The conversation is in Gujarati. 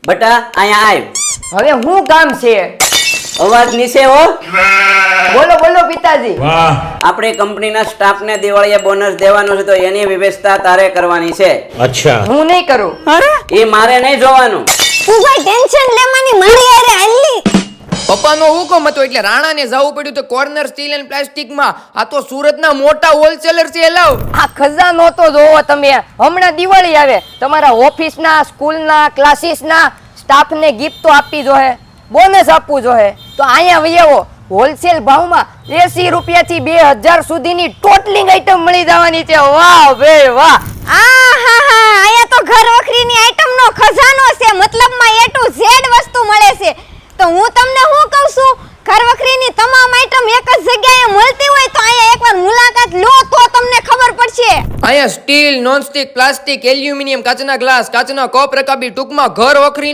બટા અહીંયા આવ. હવે હું કામ છે? અવાજ નીચે હો. બોલો બોલો પિતાજી. આપણી કંપનીના સ્ટાફને દિવાળીએ બોનસ દેવાનો છે તો એની વ્યવસ્થા તારે કરવાની છે. अच्छा હું નહીં કરું. એ મારે નહીં જોવાનું. તું કોઈ ટેન્શન લેવાની મારી હારે હાલી. પપ્પાનો હુકમ હતો એટલે રાણાને જવું પડ્યું તો કોર્નર સ્ટીલ એન્ડ પ્લાસ્ટિકમાં. આ તો સુરતના મોટા હોલસેલર છે લાવ. આ ખજાનો તો જોવો તમે. હમણાં દિવાળી આવે, તમારા ઓફિસના, સ્કૂલના, ક્લાસીસના સ્ટાફને ગિફ્ટ તો આપવી જોઈએ, બોનસ આપવું જોઈએ. તો અહીંયા વહી આવો. હોલસેલ ભાવમાં 80 રૂપિયાથી 2000 સુધીની ટોટલિંગ આઈટમ મળી જવાની છે. વાહ ભાઈ વાહ. આહાહા, અહીંયા તો ઘર વખરીની આઈટમનો ખજાનો છે. મતલબમાં A to Z વસ્તુ મળે છે. તો હું તમને શું કહું છું, ઘર વખરીની તમામ આઈટમ એક જ જગ્યાએ મળતી હોય તો અહીંયા એકવાર મુલાકાત લો તો તમને ખબર પડશે. અહીંયા સ્ટીલ, નોનસ્ટિક, પ્લાસ્ટિક, એલ્યુમિનિયમ, કાચના ગ્લાસ, કાચના કપ રકાબી, ટૂંકમાં ઘર વખરી